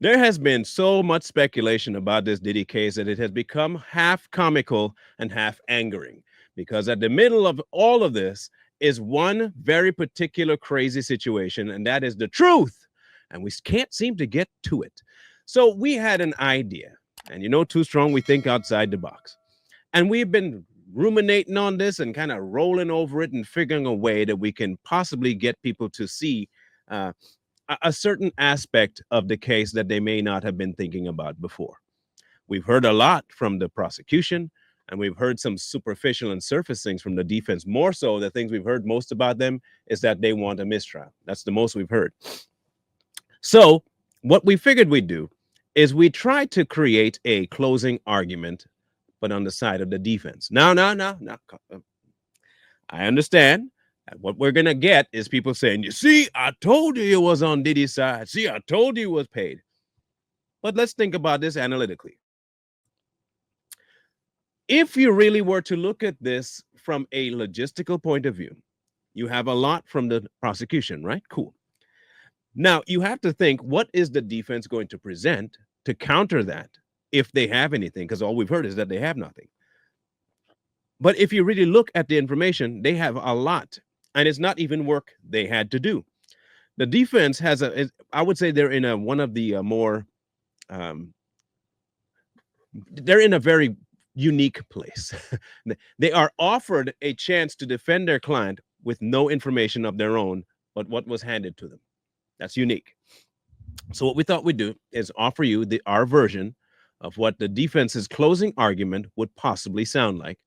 There has been so much speculation about this Diddy case that it has become half comical and half angering. Because at the middle of all of this is one very particular crazy situation, and that is the truth. And we can't seem to get to it. So we had an idea. And you know, Too Strong, we think outside the box. And we've been ruminating on this and kind of rolling over it and figuring a way that we can possibly get people to see uh, a certain aspect of the case that they may not have been thinking about before. We've heard a lot from the prosecution, and we've heard some superficial and surface things from the defense. More so, the things we've heard most about them is that they want a mistrial. That's the most we've heard. So, what we figured we'd do is we tried to create a closing argument, but on the side of the defense. No. I understand. And what we're going to get is people saying, you see, I told you it was on Diddy's side. See, I told you it was paid. But let's think about this analytically. If you really were to look at this from a logistical point of view, you have a lot from the prosecution, right? Cool. Now, you have to think, what is the defense going to present to counter that if they have anything? Because all we've heard is that they have nothing. But if you really look at the information, they have a lot, and it's not even work they had to do. The defense has I would say they're in one of the more, um, they're in a very unique place. They are offered a chance to defend their client with no information of their own, but what was handed to them. That's unique. So what we thought we'd do is offer you our version of what the defense's closing argument would possibly sound like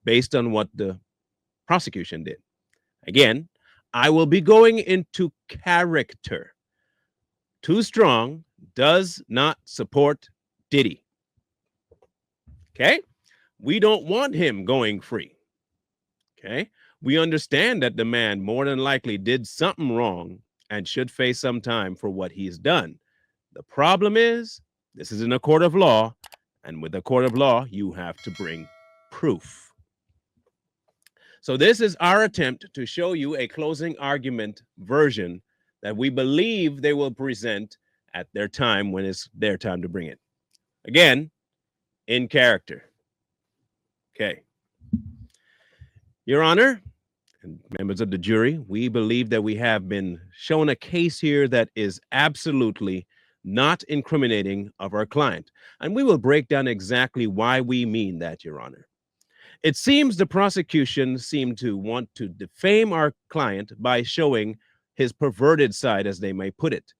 based on what the prosecution did. Again, I will be going into character. Too Strong does not support Diddy. Okay? We don't want him going free. Okay? We understand that the man more than likely did something wrong and should face some time for what he's done. The problem is, this is in a court of law, and with a court of law, you have to bring proof. So this is our attempt to show you a closing argument version that we believe they will present at their time when it's their time to bring it. Again, in character. Okay. Your Honor, and members of the jury, we believe that we have been shown a case here that is absolutely not incriminating of our client. And we will break down exactly why we mean that, Your Honor. It seems the prosecution seemed to want to defame our client by showing his perverted side, as they may put it,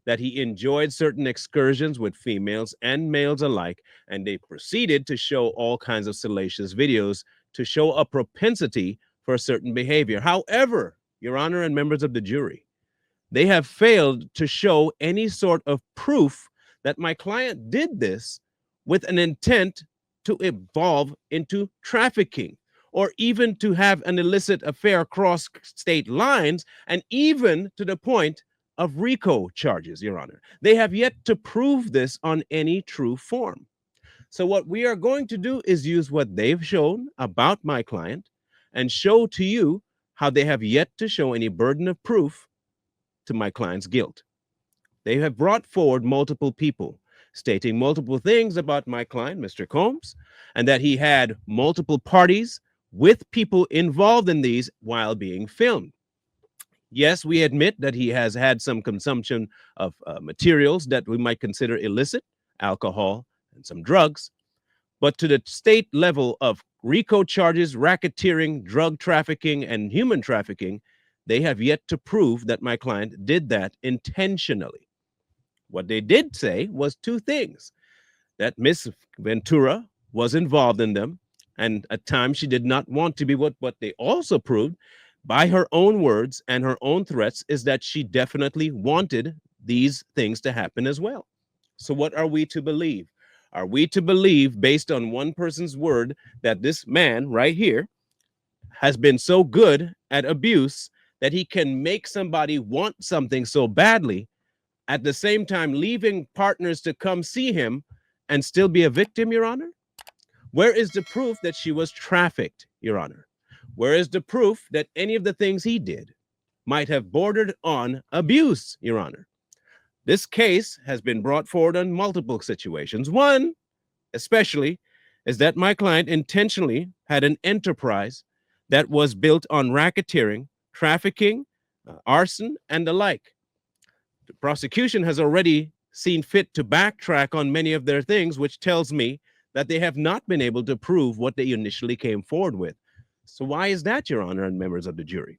that he enjoyed certain excursions with females and males alike, and they proceeded to show all kinds of salacious videos to show a propensity for a certain behavior. However, Your Honor and members of the jury, they have failed to show any sort of proof that my client did this with an intent to evolve into trafficking or even to have an illicit affair across state lines, and even to the point of RICO charges, Your Honor. They have yet to prove this on any true form. So what we are going to do is use what they've shown about my client and show to you how they have yet to show any burden of proof to my client's guilt. They have brought forward multiple people stating multiple things about my client, Mr. Combs, and that he had multiple parties with people involved in these while being filmed. Yes, we admit that he has had some consumption of materials that we might consider illicit, alcohol, and some drugs. But to the state level of RICO charges, racketeering, drug trafficking, and human trafficking, they have yet to prove that my client did that intentionally. What they did say was two things: that Miss Ventura was involved in them, and at times she did not want to be. What they also proved by her own words and her own threats is that she definitely wanted these things to happen as well. So what are we to believe? Are we to believe, based on one person's word, that this man right here has been so good at abuse that he can make somebody want something so badly, at the same time leaving partners to come see him and still be a victim, Your Honor? Where is the proof that she was trafficked, Your Honor? Where is the proof that any of the things he did might have bordered on abuse, Your Honor? This case has been brought forward on multiple situations. One, especially, is that my client intentionally had an enterprise that was built on racketeering, trafficking, arson, and the like. The prosecution has already seen fit to backtrack on many of their things, which tells me that they have not been able to prove what they initially came forward with. So, why is that, Your Honor, and members of the jury?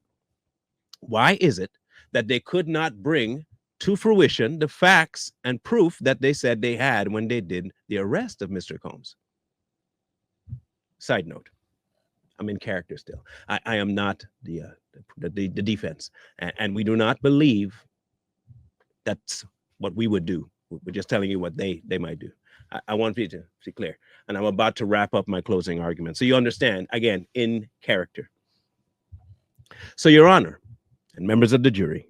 Why is it that they could not bring to fruition the facts and proof that they said they had when they did the arrest of Mr. Combs? Side note, I'm in character still. I am not the defense, and we do not believe that's what we would do. We're just telling you what they might do. I want you to be clear, and I'm about to wrap up my closing argument, so you understand, again, in character. So, Your Honor, and members of the jury,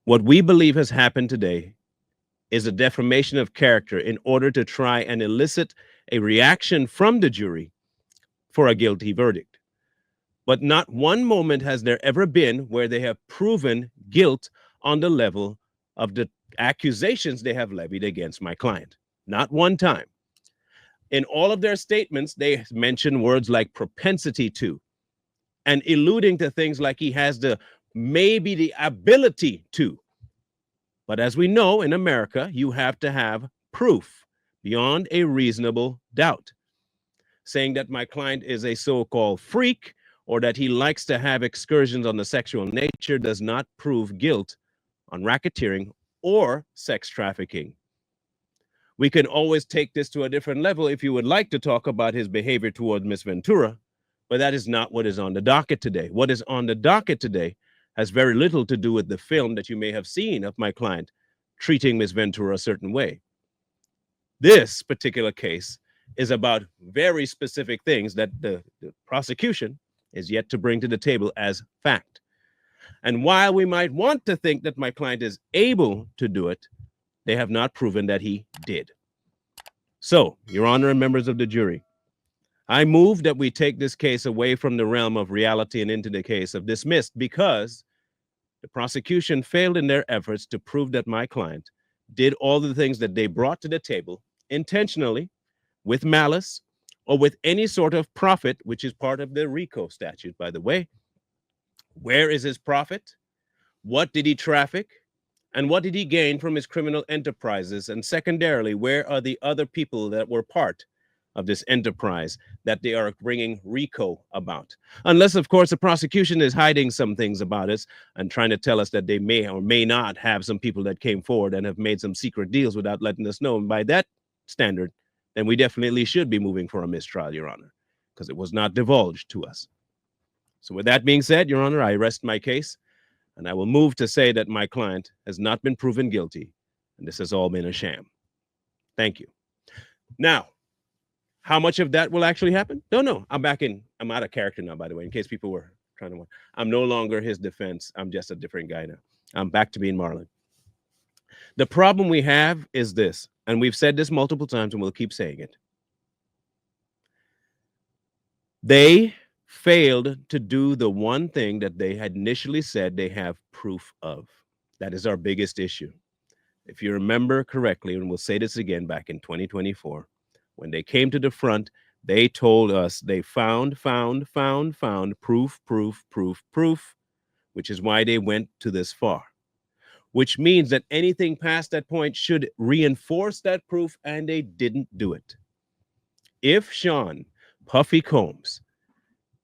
what we believe has happened today is a defamation of character in order to try and elicit a reaction from the jury for a guilty verdict. But not one moment has there ever been where they have proven guilt on the level of the accusations they have levied against my client. Not one time. In all of their statements, they mention words like propensity to, and alluding to things like he has maybe the ability to. But as we know in America, you have to have proof beyond a reasonable doubt. Saying that my client is a so-called freak or that he likes to have excursions on the sexual nature does not prove guilt on racketeering or sex trafficking. We can always take this to a different level if you would like to talk about his behavior toward Miss Ventura, but that is not what is on the docket today. What is on the docket today has very little to do with the film that you may have seen of my client treating Miss Ventura a certain way. This particular case is about very specific things that the prosecution is yet to bring to the table as fact. And while we might want to think that my client is able to do it, they have not proven that he did. So, Your Honor and members of the jury, I move that we take this case away from the realm of reality and into the case of dismissed because the prosecution failed in their efforts to prove that my client did all the things that they brought to the table intentionally, with malice, or with any sort of profit, which is part of the RICO statute, by the way. Where is his profit? What did he traffic? And what did he gain from his criminal enterprises? And secondarily, where are the other people that were part of this enterprise that they are bringing RICO about? Unless, of course, the prosecution is hiding some things about us and trying to tell us that they may or may not have some people that came forward and have made some secret deals without letting us know. And by that standard, then we definitely should be moving for a mistrial, Your Honor, because it was not divulged to us. So with that being said, Your Honor, I rest my case, and I will move to say that my client has not been proven guilty, and this has all been a sham. Thank you. Now, how much of that will actually happen? Don't know. I'm out of character now, by the way, in case people were trying to. I'm no longer his defense. I'm just a different guy now. I'm back to being Marlon. The problem we have is this, and we've said this multiple times and we'll keep saying it. They failed to do the one thing that they had initially said they have proof of. That is our biggest issue. If you remember correctly, and we'll say this again back in 2024, when they came to the front, they told us they found proof, which is why they went to this far. Which means that anything past that point should reinforce that proof, and they didn't do it. If Sean Puffy Combs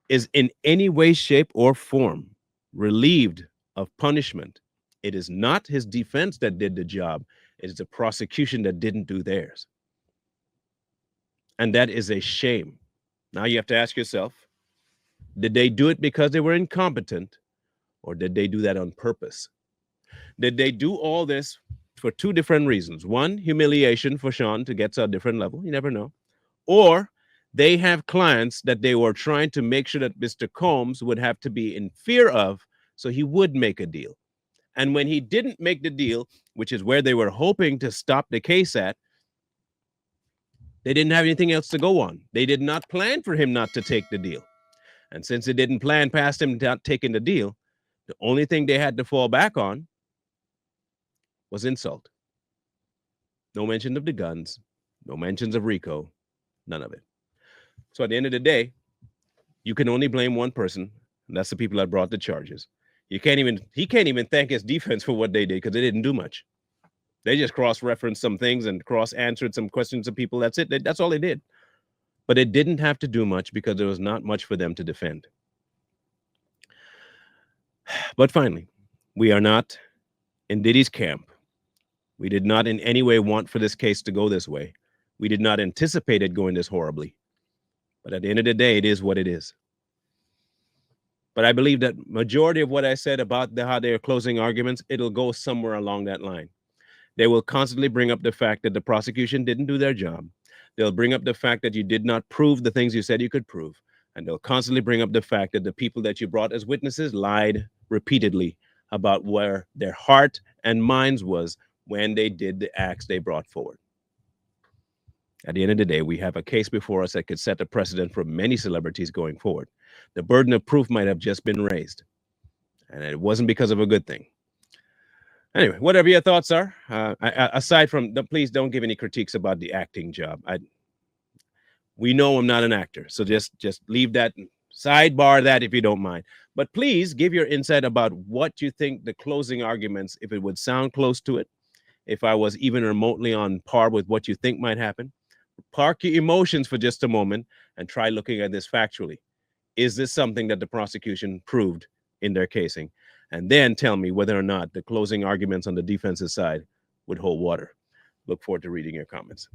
is in any way, shape, or form relieved of punishment, it is not his defense that did the job. It is the prosecution that didn't do theirs. And that is a shame. Now you have to ask yourself, did they do it because they were incompetent, or did they do that on purpose? Did they do all this for two different reasons? One, humiliation for Sean to get to a different level. You never know. Or they have clients that they were trying to make sure that Mr. Combs would have to be in fear of, so he would make a deal. And when he didn't make the deal, which is where they were hoping to stop the case at, they didn't have anything else to go on. They did not plan for him not to take the deal. And since they didn't plan past him not taking the deal, the only thing they had to fall back on was insult. No mention of the guns, no mentions of RICO, none of it. So at the end of the day, you can only blame one person, and that's the people that brought the charges. He can't even thank his defense for what they did because they didn't do much. They just cross-referenced some things and cross-answered some questions of people. That's it. That's all they did. But it didn't have to do much because there was not much for them to defend. But finally, we are not in Diddy's camp. We did not in any way want for this case to go this way. We did not anticipate it going this horribly. But at the end of the day, it is what it is. But I believe that majority of what I said about how they're closing arguments, it'll go somewhere along that line. They will constantly bring up the fact that the prosecution didn't do their job. They'll bring up the fact that you did not prove the things you said you could prove. And they'll constantly bring up the fact that the people that you brought as witnesses lied repeatedly about where their heart and minds was when they did the acts they brought forward. At the end of the day, we have a case before us that could set a precedent for many celebrities going forward. The burden of proof might have just been raised, and it wasn't because of a good thing. Anyway, whatever your thoughts are, aside from please don't give any critiques about the acting job. We know I'm not an actor, so just leave that, sidebar that if you don't mind. But please give your insight about what you think the closing arguments, if it would sound close to it, if I was even remotely on par with what you think might happen. Park your emotions for just a moment and try looking at this factually. Is this something that the prosecution proved in their casing? And then tell me whether or not the closing arguments on the defense's side would hold water. Look forward to reading your comments.